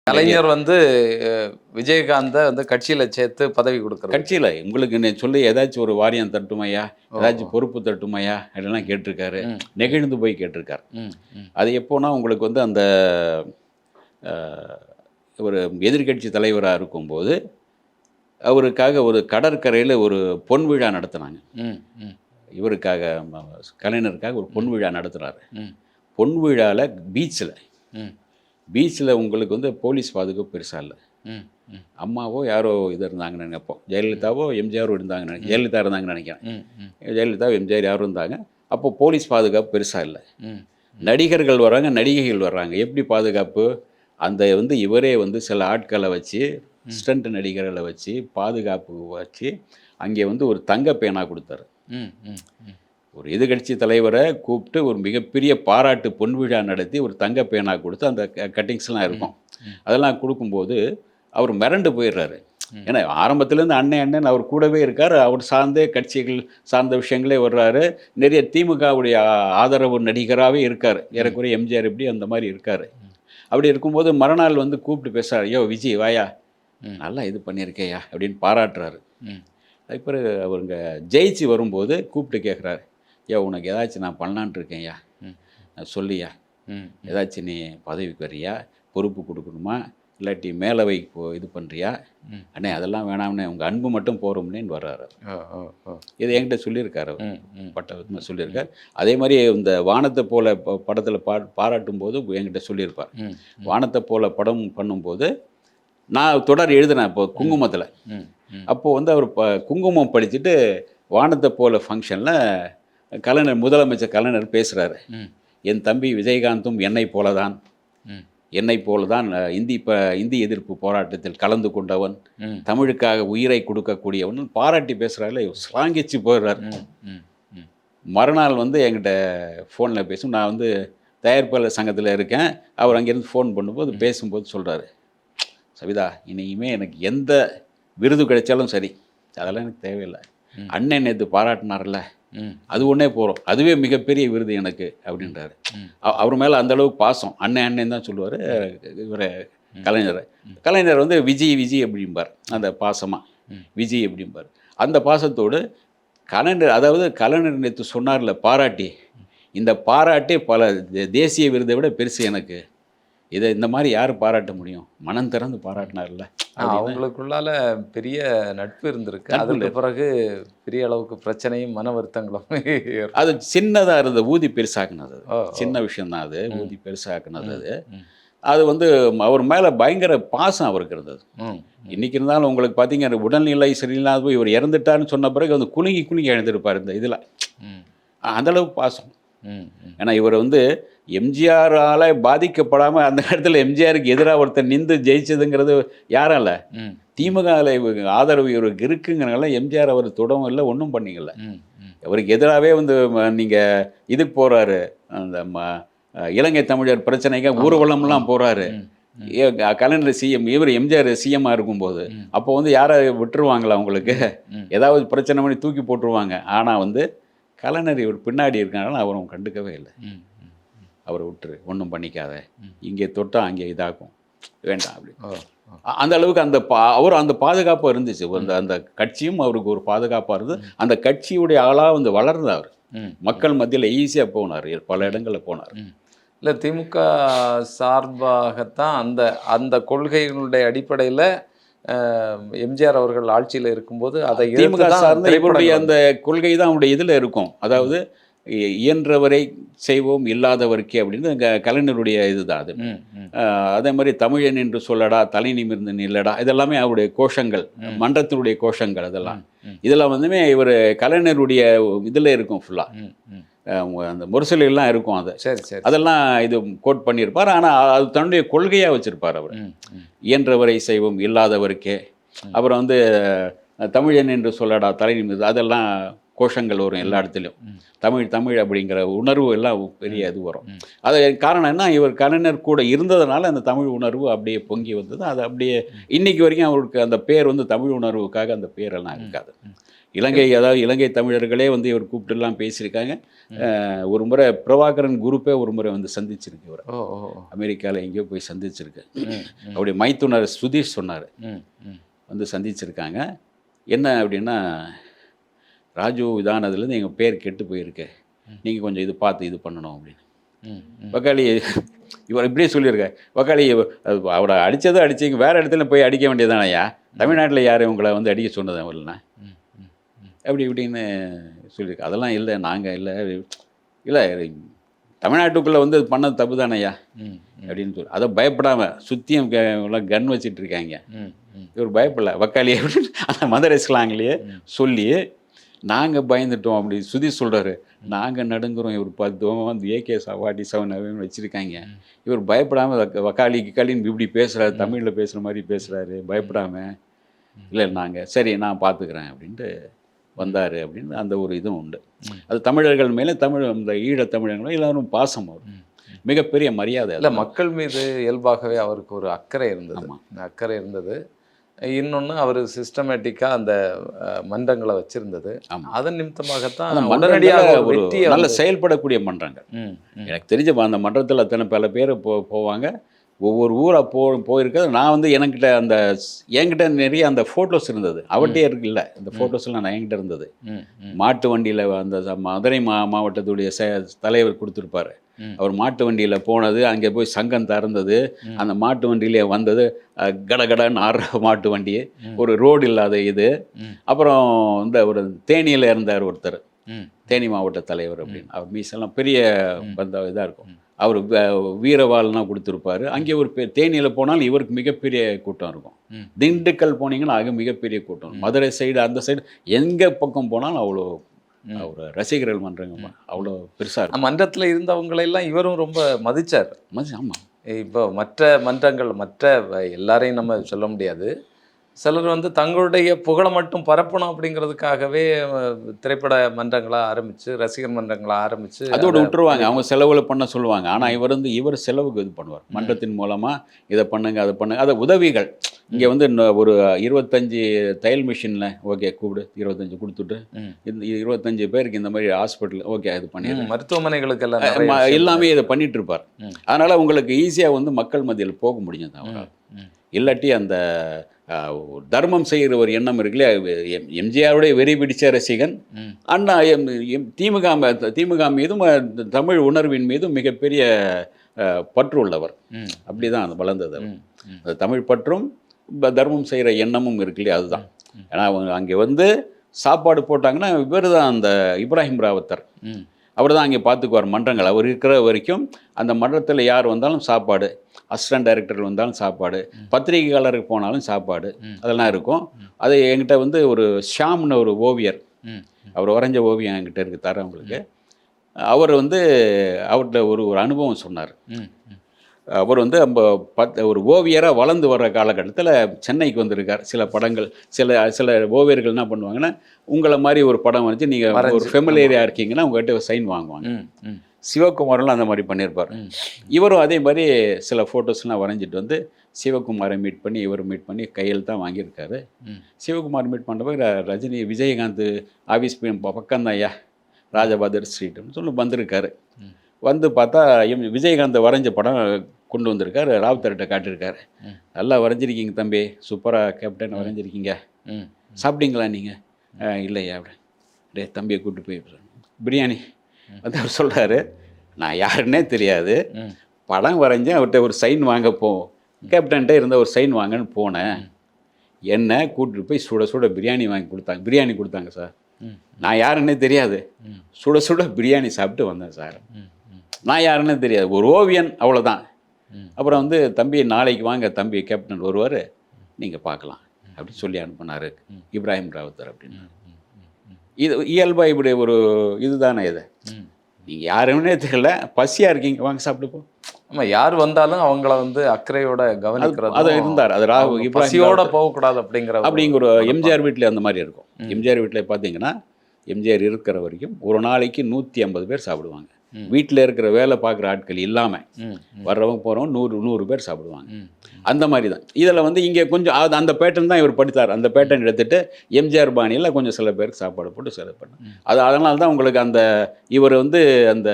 கலைஞர் வந்து விஜயகாந்த வந்து கட்சியில சேர்த்து பதவி கொடுக்குறது. கட்சியில் உங்களுக்கு சொல்லி ஏதாச்சும் ஒரு வாரியம் தட்டுமையா, ஏதாச்சும் பொறுப்பு தட்டுமையா அப்படிலாம் கேட்டிருக்காரு. நெகிழ்ந்து போய் கேட்டிருக்காரு. அது எப்போனா உங்களுக்கு வந்து அந்த ஒரு எதிர்கட்சி தலைவராக இருக்கும்போது அவருக்காக ஒரு கடற்கரையில் ஒரு பொன் விழா நடத்தினாங்க. இவருக்காக கலைஞருக்காக ஒரு பொன் விழா நடத்துகிறாரு. பொன் விழாவில் பீச்சில் உங்களுக்கு வந்து போலீஸ் பாதுகாப்பு பெருசாக இல்லை. அம்மாவோ யாரோ இது இருந்தாங்கன்னு நினைப்போம். ஜெயலலிதாவோ எம்ஜிஆரோ இருந்தாங்கன்னு ஜெயலலிதா இருந்தாங்கன்னு நினைக்கிறேன். ஜெயலலிதா எம்ஜிஆர் யாரும் இருந்தாங்க. அப்போ போலீஸ் பாதுகாப்பு பெருசாக இல்லை. நடிகர்கள் வர்றாங்க, நடிகைகள் வர்றாங்க. எப்படி பாதுகாப்பு? அந்த வந்து இவரே வந்து சில ஆட்களை வச்சு, ஸ்டண்ட் நடிகர்களை வச்சு பாதுகாப்பு வச்சு அங்கே வந்து ஒரு தங்க பேனா கொடுத்தாரு. ஒரு எதிர்கட்சி தலைவரை கூப்பிட்டு ஒரு மிகப்பெரிய பாராட்டு பொன் விழா நடத்தி ஒரு தங்க பேனா கொடுத்து அந்த கட்டிங்ஸ்லாம் இருக்கும். அதெல்லாம் கொடுக்கும்போது அவர் மிரண்டு போயிடுறாரு. ஏன்னா ஆரம்பத்துலேருந்து அண்ணன் அவர் கூடவே இருக்கார். அவர் சார்ந்தே கட்சிகள் சார்ந்த விஷயங்களே வர்றாரு. நிறைய திமுகவுடைய ஆதரவு நடிகராகவே இருக்கார். ஏறக்குறைய எம்ஜிஆர் எப்படி அந்த மாதிரி இருக்கார். அப்படி இருக்கும்போது மறுநாள் வந்து கூப்பிட்டு பேசுகிறார். ஐயோ விஜய் வாயா, நல்லா இது பண்ணியிருக்கேயா அப்படின்னு பாராட்டுறாரு. அதுக்கு பிறகு அவருங்க ஜெயிச்சு வரும்போது கூப்பிட்டு கேட்குறாரு, ஐயா உனக்கு ஏதாச்சும் நான் பண்ணலான்ட்டு இருக்கேன்யா, சொல்லியா, ஏதாச்சும் நீ பதவிக்கு வரியா, பொறுப்பு கொடுக்கணுமா, இல்லாட்டி மேலவை இது பண்ணுறியா? அண்ணே அதெல்லாம் வேணாம்னே, உங்கள் அன்பு மட்டும் போகிறோம்னேன்னு வர்றாரு. இது என்கிட்ட சொல்லியிருக்காரு, பட்ட சொல்லியிருக்கார். அதே மாதிரி இந்த வானத்தை போல படத்தில் பாராட்டும் போது என்கிட்ட சொல்லியிருப்பார். வானத்தை போல படம் பண்ணும்போது நான் தொடர் எழுதினேன் இப்போ குங்குமத்தில். அப்போது வந்து அவர் குங்குமம் படிச்சுட்டு வானத்தை போல ஃபங்க்ஷனில் கலைஞர், முதலமைச்சர் கலைஞர் பேசுகிறாரு. என் தம்பி விஜயகாந்தும் என்னை போலதான் இந்தி எதிர்ப்பு போராட்டத்தில் கலந்து கொண்டவன், தமிழுக்காக உயிரை கொடுக்கக்கூடியவன் பாராட்டி பேசுகிறாரு. ஸ்லாங்கிச்சு போயிடுறார். மறுநாள் வந்து என்கிட்ட ஃபோனில் பேசும். நான் வந்து தயாரிப்பாளர் சங்கத்தில் இருக்கேன். அவர் அங்கேருந்து ஃபோன் பண்ணும்போது பேசும்போது சொல்கிறாரு, சவிதா இனிமே எனக்கு எந்த விருது கிடைச்சாலும் சரி, அதெல்லாம் எனக்கு தேவையில்லை. அண்ணன் நேற்று பாராட்டினார்ல, அது ஒன்றே போகிறோம், அதுவே மிகப்பெரிய விருது எனக்கு அப்படின்றாரு. அவர் மேலே அந்தளவுக்கு பாசம். அண்ணன் தான் சொல்லுவார் இவரை கலைஞர் வந்து விஜய் அப்படிம்பார். அந்த பாசமாக விஜய் அப்படிம்பார். அந்த பாசத்தோடு கலைஞர் நேற்று சொன்னார்ல பாராட்டி, இந்த பாராட்டே பல தேசிய விருதை விட பெருசு எனக்கு. இதை இந்த மாதிரி யார் பாராட்ட முடியும்? மனம் திறந்து பாராட்டினார்ல. அவங்களுக்குள்ளால பெரிய நட்பு இருந்திருக்கு. அதுக்கு பிறகு பெரிய அளவுக்கு பிரச்சனையும் மன வருத்தங்களும் அது சின்னதாக இருந்தது, ஊதி பெருசாக்குனது. சின்ன விஷயம்தான் அது, ஊதி பெருசாக்குனது. அது வந்து அவர் மேலே பயங்கர பாசம் அவருக்கு இருந்தது. இன்னைக்கு இருந்தாலும் உங்களுக்கு பார்த்தீங்கன்னா உடல்நிலை சரியில்லாத போய் இவர் இறந்துட்டான்னு சொன்ன பிறகு வந்து குலுங்கி எழுந்திருப்பார் இந்த இதில். அந்தளவுக்கு பாசம். ஏன்னா இவர் வந்து எம்ஜிஆரால் பாதிக்கப்படாமல் அந்த இடத்துல எம்ஜிஆருக்கு எதிராக ஒருத்தர் நின்று ஜெயிச்சதுங்கிறது யாரால? திமுகவில் ஆதரவு இவருக்கு இருக்குங்கிறனால எம்ஜிஆர் அவர் தொடவும் இல்லை, ஒன்றும் பண்ணிக்கல. அவருக்கு எதிராகவே வந்து நீங்கள் இதுக்கு போகிறாரு, அந்த இலங்கை தமிழர் பிரச்சனைக்கு ஊர்வலம்லாம் போகிறாரு. கலைஞர் சிஎம், இவர் எம்ஜிஆர் சிஎம்மாக இருக்கும்போது அப்போ வந்து யாரை விட்டுருவாங்களா? உங்களுக்கு ஏதாவது பிரச்சனை பண்ணி தூக்கி போட்டுருவாங்க. ஆனால் வந்து கலைஞர் இவர் பின்னாடி இருக்கனால அவரும் கண்டுக்கவே இல்லை. அவரை விட்டுரு, ஒன்றும் பண்ணிக்காத, இங்கே தொட்டா அங்கே இதாகும், வேண்டாம் அப்படி. அந்த அளவுக்கு அவர் அந்த பாதுகாப்பாக இருந்துச்சு. அந்த கட்சியும் அவருக்கு ஒரு பாதுகாப்பாக இருந்தது. அந்த கட்சியுடைய ஆளாக வந்து வளர்ந்தார். மக்கள் மத்தியில் ஈஸியாக போனார், பல இடங்களில் போனார். இல்லை திமுக சார்பாகத்தான் அந்த கொள்கைகளுடைய அடிப்படையில் எம்ஜிஆர் அவர்கள் ஆட்சியில் இருக்கும்போது அதை திமுக சார்ந்த இவருடைய அந்த கொள்கை தான் அவருடைய இதில் இருக்கும். அதாவது இயன்றவரை செய்வோம் இல்லாதவருக்கே அப்படின்னு கலைஞருடைய இதுதான் அது. அதே மாதிரி தமிழன் என்று சொல்லடா, தலை நிமிர்ந்து நில்லடா, இதெல்லாமே அவருடைய கோஷங்கள், மன்றத்தினுடைய கோஷங்கள். இதெல்லாம் வந்துமே இவர் கலைஞருடைய இதில் இருக்கும் ஃபுல்லாக. அந்த முரசொலிகள்லாம் இருக்கும். அதெல்லாம் இது கோட் பண்ணியிருப்பார். ஆனால் அது தன்னுடைய கொள்கையாக வச்சுருப்பார் அவர். இயன்றவரை செய்வோம் இல்லாதவருக்கே. அப்புறம் வந்து தமிழன் என்று சொல்லடா, தலை நிமிர்ந்து, அதெல்லாம் கோஷங்கள் வரும் எல்லா இடத்துலையும். தமிழ் தமிழ் அப்படிங்கிற உணர்வு எல்லாம் பெரிய இது வரும். அது காரணம் என்ன, இவர் கலைஞர் கூட இருந்ததுனால அந்த தமிழ் உணர்வு அப்படியே பொங்கி வந்தது. அது அப்படியே இன்னைக்கு வரைக்கும் அவருக்கு அந்த பேர் வந்து தமிழ் உணர்வுக்காக அந்த பேரெல்லாம் இருக்காது. அதாவது இலங்கை தமிழர்களே வந்து இவர் கூப்பிட்டுலாம் பேசியிருக்காங்க. ஒரு முறை பிரபாகரன் குரூப்பே ஒரு முறை வந்து சந்திச்சிருக்கு இவர். அமெரிக்காவில் எங்கேயோ போய் சந்திச்சிருக்கு. அவருடைய மைத்துனர் சுதீஷ் சொன்னார், வந்து சந்திச்சிருக்காங்க. என்ன அப்படின்னா, ராஜு இதானதுலேருந்து எங்கள் பேர் கெட்டு போயிருக்கு, நீங்கள் கொஞ்சம் இது பார்த்து இது பண்ணணும் அப்படின்னு. வக்காளி இவர் இப்படியே சொல்லியிருக்கார். வக்காளி அவரை அடித்ததை அடிச்சிங்க, வேறு இடத்துல போய் அடிக்க வேண்டியதானையா, தமிழ்நாட்டில் யார் உங்களை வந்து அடிக்க சொன்னது அவர்னா அப்படி இப்படின்னு சொல்லியிருக்கு. அதெல்லாம் இல்லை, நாங்கள் இல்லை தமிழ்நாட்டுக்குள்ளே வந்து பண்ணது தப்பு தானையா அப்படின்னு சொல்லி அதை பயப்படாமல் சுற்றியும் கன் வச்சுட்டு இருக்காங்க. இவர் பயப்படல, வக்காளியே அந்த மதுரை ஸ்லாங்லேயே சொல்லி நாங்கள் பயந்துட்டோம் அப்படி சுதி சொல்கிறாரு. நாங்கள் நடுங்குறோம், இவர் 10 வந்து AK-47 வச்சுருக்காங்க, இவர் பயப்படாமல் வக்காளின்னு இப்படி பேசுகிறாரு, தமிழில் பேசுகிற மாதிரி பேசுகிறாரு பயப்படாமல். இல்லை நாங்கள் சரி நான் பார்த்துக்கிறேன் அப்படின்ட்டு வந்தார் அப்படின்னு அந்த ஒரு இதுவும் உண்டு. அது தமிழர்கள் மேலே இந்த ஈழத் தமிழர்களும் எல்லாரும் பாசம் வரும், மிகப்பெரிய மரியாதை. இல்லை, மக்கள் மீது இயல்பாகவே அவருக்கு ஒரு அக்கறை இருந்தது. இன்னொன்று அவர் சிஸ்டமேட்டிக்காக அந்த மன்றங்களை வச்சுருந்தது. அதன் நிமித்தமாகத்தான் உடனடியாக ஒரு நல்ல செயல்படக்கூடிய மன்றங்கள். எனக்கு தெரிஞ்ச அந்த மன்றத்தில் அத்தனை பல பேர் போவாங்க. ஒவ்வொரு ஊராக போயிருக்கிறது. நான் வந்து என்கிட்ட நிறைய அந்த ஃபோட்டோஸ் இருந்தது, அவர்கிட்டே இருக்குல்ல இந்த ஃபோட்டோஸ்லாம் நான் என்கிட்ட இருந்தது. மாட்டு வண்டியில் அந்த மதுரை மாவட்டத்துடைய தலைவர் கொடுத்துருப்பாரு. அவர் மாட்டு வண்டியில் போனது, அங்கே போய் சங்கம் திறந்தது, அந்த மாட்டு வண்டியிலே வந்தது, கடகடன்னு ஆடுற மாட்டு வண்டி, ஒரு ரோடு இல்லாத இது. அப்புறம் ஒரு தேனியில் இருந்தார் ஒருத்தர், தேனி மாவட்ட தலைவர் அப்படின்னு. அவர் மீசெல்லாம் பெரிய இதாக இருக்கும். அவர் வீரவாள்னா கொடுத்துருப்பாரு. அங்கே ஒரு தேனியில் போனாலும் இவருக்கு மிகப்பெரிய கூட்டம் இருக்கும். திண்டுக்கல் போனீங்கன்னா அங்கே மிகப்பெரிய கூட்டம். மதுரை சைடு அந்த சைடு எங்கே பக்கம் போனாலும் அவ்வளோ ஒரு ரசிகர்கள் மன்றங்க அவ்வளோ பெருசாக இருக்கும். மன்றத்தில் இருந்தவங்களெல்லாம் இவரும் ரொம்ப மதிச்சார். ஆமாம். இப்போ மற்ற மன்றங்கள் எல்லாரையும் நம்ம சொல்ல முடியாது. சிலர் வந்து தங்களுடைய புகழை மட்டும் பரப்பணும் அப்படிங்கிறதுக்காகவே திரைப்பட மன்றங்களாக ஆரம்பித்து, ரசிகர் மன்றங்களாக ஆரம்பித்து அதோடு விட்டுருவாங்க. அவங்க செலவில் பண்ண சொல்லுவாங்க. ஆனால் இவர் செலவுக்கு இது பண்ணுவார். மன்றத்தின் மூலமாக இதை பண்ணுங்க அதை பண்ணுங்க, அதை உதவிகள். இங்கே வந்து ஒரு 25 தையல் மிஷினில் ஓகே கூப்பிடு, 25 கொடுத்துட்டு இந்த 25 பேருக்கு இந்த மாதிரி ஹாஸ்பிட்டல் ஓகே இது பண்ணி மருத்துவமனைகளுக்கு எல்லாமே இதை பண்ணிட்டு இருப்பார். அதனால் உங்களுக்கு ஈஸியாக வந்து மக்கள் மத்தியில் போக முடியும். அவரால் இல்லாட்டி அந்த தர்மம் செய்கிற ஒரு எண்ணம் இருக்குல்லையா, எம்ஜிஆருடைய வெறி பிடிச்ச ரசிகன். அண்ணா திமுக மீதும் தமிழ் உணர்வின் மீதும் மிகப்பெரிய பற்று உள்ளவர். அப்படி தான் அது வளர்ந்தது. அது தமிழ் பற்றும் தர்மம் செய்கிற எண்ணமும் இருக்குல்லையா, அதுதான். ஏன்னா அவங்க அங்கே வந்து சாப்பாடு போட்டாங்கன்னா இவர் தான் அந்த இப்ராஹிம் ராவத்தர், அவர் தான் அங்கே பார்த்துக்குவார் மன்றங்கள். அவர் இருக்கிற வரைக்கும் அந்த மன்றத்தில் யார் வந்தாலும் சாப்பாடு, அசிஸ்டன்ட் டைரக்டர்கள் வந்தாலும் சாப்பாடு, பத்திரிகையாளருக்கு போனாலும் சாப்பாடு, அதெல்லாம் இருக்கும். அது என்கிட்ட வந்து ஒரு ஷாம்னு ஒரு ஓவியர், அவர் வரைஞ்ச ஓவியம் என்கிட்ட இருக்குது, தரேன் உங்களுக்கு. அவர் வந்து அவர்கிட்ட ஒரு அனுபவம் சொன்னார். அவர் வந்து ஒரு ஓவியராக வளர்ந்து வர்ற காலகட்டத்தில் சென்னைக்கு வந்திருக்கார். சில படங்கள் சில ஓவியர்கள் என்ன பண்ணுவாங்கன்னா, உங்களை மாதிரி ஒரு படம் வரைஞ்சி நீங்கள் ஒரு ஃபெமிலியராக இருக்கீங்கன்னா உங்கள்கிட்ட சைன் வாங்குவாங்க. சிவகுமாரெலாம் அந்த மாதிரி பண்ணியிருப்பார். இவரும் அதே மாதிரி சில ஃபோட்டோஸ்லாம் வரைஞ்சிட்டு வந்து சிவகுமாரை மீட் பண்ணி இவர் மீட் பண்ணி கையெழுத்தான் வாங்கியிருக்காரு. சிவகுமார் மீட் பண்ணுறப்ப விஜயகாந்த் ஆஃபீஸ் பக்கம் தான் ஐயா, ராஜபாதர் ஸ்ட்ரீட்னு சொல்லி வந்திருக்காரு. வந்து பார்த்தா விஜயகாந்த் வரைஞ்ச படம் கொண்டு வந்திருக்காரு, ராவுத்தர்கிட்ட காட்டியிருக்காரு. நல்லா வரைஞ்சிருக்கீங்க தம்பி, சூப்பராக கேப்டன் வரைஞ்சிருக்கீங்க, சாப்பிட்டீங்களா நீங்கள்? இல்லையா அப்படியே தம்பியை கூப்பிட்டு போய் பிரியாணி வந்து அவர் சொல்கிறாரு, நான் யாருன்னே தெரியாது, படம் வரைஞ்சேன், அவர்கிட்ட ஒரு சைன் வாங்க கேப்டன்கிட்ட இருந்த ஒரு சைன் வாங்கன்னு போனேன், என்ன கூப்பிட்டு போய் சுட சுட பிரியாணி பிரியாணி கொடுத்தாங்க சார். நான் யாருன்னே தெரியாது, சுட சுட பிரியாணி சாப்பிட்டு வந்தேன் சார். நான் யாருன்னே தெரியாது, ஒரு ஓவியன், அவ்வளோதான். அப்புறம் வந்து தம்பி நாளைக்கு வாங்க, தம்பி கேப்டன் வருவார், நீங்கள் பார்க்கலாம் அப்படின்னு சொல்லி அனுப்பினார் இப்ராஹிம் ராவத்தர் அப்படின்னு. இது இயல்பாக இப்படி ஒரு இதுதானே இது. நீங்கள் யாருன்னே தெரியல, பசியாக இருக்கீங்க, வாங்க சாப்பிட்டு ஆமாம், யார் வந்தாலும் அவங்கள வந்து அக்கறையோட கவனிக்கிறது அது இருந்தார். அது பசியோட போகக்கூடாது அப்படிங்கிற ஒரு எம்ஜிஆர் வீட்டில் அந்த மாதிரி இருக்கும். எம்ஜிஆர் வீட்டில் பார்த்தீங்கன்னா எம்ஜிஆர் இருக்கிற வரைக்கும் ஒரு நாளைக்கு 150 பேர் சாப்பிடுவாங்க. வீட்டில் இருக்கிற வேலை பார்க்குற ஆட்கள் இல்லாமல் வர்றவங்க போகிறவங்க 100 பேர் சாப்பிடுவாங்க. அந்த மாதிரி தான் இதில் வந்து இங்கே கொஞ்சம் அந்த பேட்டர்ன் தான் இவர் படித்தார். அந்த பேட்டர்ன் எடுத்துகிட்டு எம்ஜிஆர் பாணியில் கொஞ்சம் சில பேருக்கு சாப்பாடு போட்டு செலவு பண்ணார். அதனால தான் உங்களுக்கு இவர் வந்து அந்த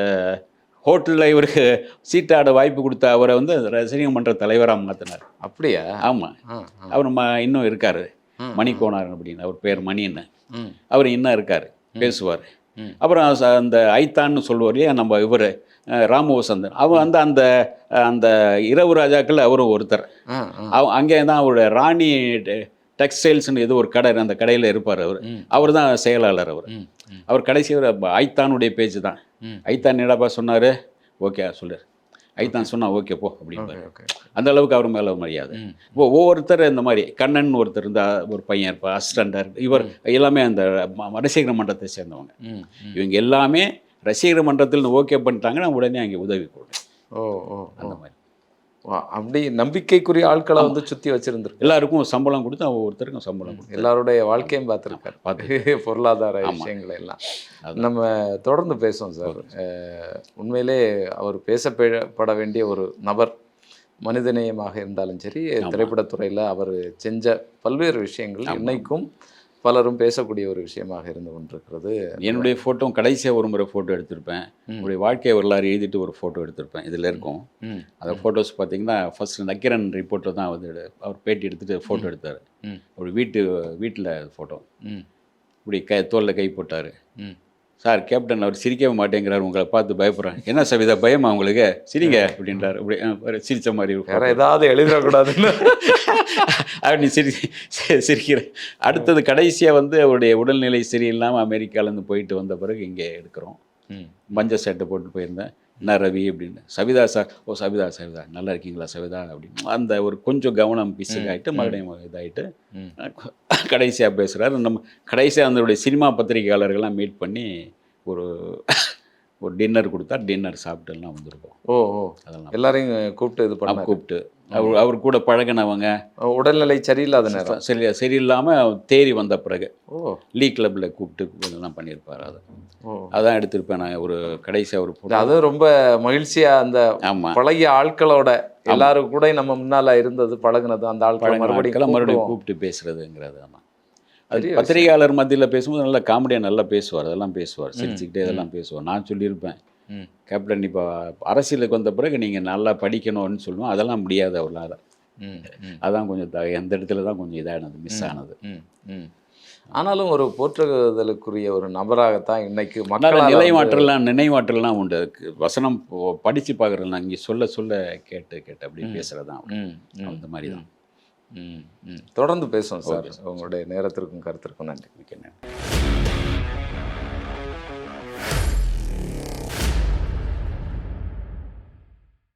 ஹோட்டலில் இவருக்கு சீட்டாட வாய்ப்பு கொடுத்த அவரை வந்து ரசிகர் மன்ற தலைவராக மாற்றினார். அப்படியா? ஆமாம். அவர் இன்னும் இருக்கார், மணிக்கோணார் அப்படின்னு, அவர் பேர் மணின்னு. அவர் இன்னும் இருக்கார், பேசுவார். அப்புறம் அந்த ஐத்தான்னு சொல்லுவார் இல்லையா நம்ம இவர் ராமவசந்தன், அவர் வந்து அந்த இரவு ராஜாக்கள் அவரும் ஒருத்தர். அங்கே தான் அவருடைய ராணி டெக்ஸ்டைல்ஸ்னு ஏதோ ஒரு கடை, அந்த கடையில் இருப்பார். அவர் தான் செயலாளர். அவர் கடைசி ஐத்தானுடைய பேச்சு தான். ஐத்தான் என்னடாப்பா சொன்னார், ஓகே சொல்லுறார். ஐத்தான் சொன்னால் ஓகே போ அப்படின்னு. அந்த அளவுக்கு அவர் மேலே மரியாதை. இப்போ ஒவ்வொருத்தர் இந்த மாதிரி கண்ணன் ஒருத்தர் இருந்தால் ஒரு பையன் இருப்பார், அசிஸ்டண்டாக இருக்கு. இவர் எல்லாமே அந்த ரசிகர் மன்றத்தை சேர்ந்தவங்க. இவங்க எல்லாமே ரசிகர் மன்றத்தில் ஓகே பண்ணிட்டாங்கன்னா உடனே அங்கே உதவி கொடுக்கும். அந்த மாதிரி அப்படி நம்பிக்கைக்குரிய ஆட்களை வந்து சுற்றி வச்சிருந்துருக்கு. எல்லாருக்கும் சம்பளம் கொடுத்து ஒவ்வொருத்தருக்கும் சம்பளம் கொடுத்து எல்லாருடைய வாழ்க்கையும் பார்த்துருக்காரு, பொருளாதார விஷயங்களை எல்லாம். நம்ம தொடர்ந்து பேசுவோம் சார். உண்மையிலே அவர் பேசப்பட வேண்டிய ஒரு நபர், மனிதநேயமாக இருந்தாலும் சரி, திரைப்படத்துறையில் அவர் செஞ்ச பல்வேறு விஷயங்கள் இன்னைக்கும் பலரும் பேசக்கூடிய ஒரு விஷயமாக இருந்து கொண்டிருக்கிறது. என்னுடைய ஃபோட்டோ கடைசியாக ஒரு முறை ஃபோட்டோ எடுத்திருப்பேன். என்னுடைய வாழ்க்கையை வரலாறு எழுதிட்டு ஒரு ஃபோட்டோ எடுத்திருப்பேன். இதில் இருக்கும் அந்த ஃபோட்டோஸ் பார்த்தீங்கன்னா, ஃபர்ஸ்ட் நக்கீரன் ரிப்போர்ட்டர் தான் வந்து அவர் பேட்டி எடுத்துகிட்டு ஃபோட்டோ எடுத்தார். ஒரு வீட்டில் ஃபோட்டோ இப்படி தோளில் கை போட்டார். சார் கேப்டன் அவர் சிரிக்கவே மாட்டேங்கிறார், உங்களை பார்த்து பயப்படுறேன். என்ன சவிதா பயமா உங்களுக்கு, சிரிங்க அப்படின்றார். அப்படி சிரித்த மாதிரி வேற ஏதாவது எழுதிடக்கூடாதுன்னு அப்படி சிரிக்கிறேன். அடுத்தது கடைசியாக வந்து அவருடைய உடல்நிலை சரியில்லாமல் அமெரிக்காவிலேருந்து போயிட்டு வந்த பிறகு இங்கே எடுக்கிறோம். மஞ்ச சட்டை போட்டு போயிருந்தேன். என்ன ரவி அப்படின்னு, சவிதா சார். ஓ சவிதா நல்லா இருக்கீங்களா சவிதா அப்படின்னு அந்த ஒரு கொஞ்சம் கவனம் பிசுக்காயிட்டு மறுபடியும் இதாகிட்டு கடைசியாக பேசுகிறார். நம்ம கடைசியாக அதனுடைய சினிமா பத்திரிகையாளர்கள்லாம் மீட் பண்ணி ஒரு டின்னர் கொடுத்தா, டின்னர் சாப்பிட்டுலாம் வந்திருக்கோம். அதெல்லாம் எல்லாரையும் கூப்பிட்டு இது பண்ண கூப்பிட்டு அவர் கூட பழகினவங்க உடல்நிலை சரியில்லாத நேரம் சரியில்லாமல் தேறி வந்த பிறகு லீ கிளப்பில் கூப்பிட்டு இதெல்லாம் பண்ணியிருப்பார். அதான் எடுத்திருப்பேன் நான் ஒரு கடைசியாக ஒரு அது ரொம்ப மகிழ்ச்சியாக அந்த பழகிய ஆட்களோட எல்லாரும் கூட நம்ம முன்னால் இருந்தது பழகினது, அந்த ஆட்களை மறுபடியும் கூப்பிட்டு பேசுறதுங்கிறது. ஆமாம், அது பத்திரிகையாளர் மத்தியில் பேசும்போது நல்லா காமெடியாக நல்லா பேசுவார். அதெல்லாம் பேசுவார், சிரிச்சுக்கிட்டே இதெல்லாம் பேசுவார். நான் சொல்லியிருப்பேன், கேப்டன் இப்போ அரசியலுக்கு வந்த பிறகு நீங்கள் நல்லா படிக்கணும்னு சொல்லுவோம், அதெல்லாம் முடியாது அவரால். அதான் கொஞ்சம் எந்த இடத்துல தான் கொஞ்சம் இதானது, மிஸ் ஆனது. ஆனாலும் ஒரு போற்றுதலுக்குரிய ஒரு நபராகத்தான் இன்னைக்கு மக்கள் நினைவாற்றலாம் உண்டு. வசனம் படித்து பார்க்குறேன், நான் இங்கே சொல்ல கேட்டு அப்படி பேசுகிறதான் அந்த மாதிரி தான். தொடர்ந்து பேசுவோம் சார். உங்களுடைய நேரத்திற்கும் கருத்திற்கும் நன்றி. மிக்க நன்றி.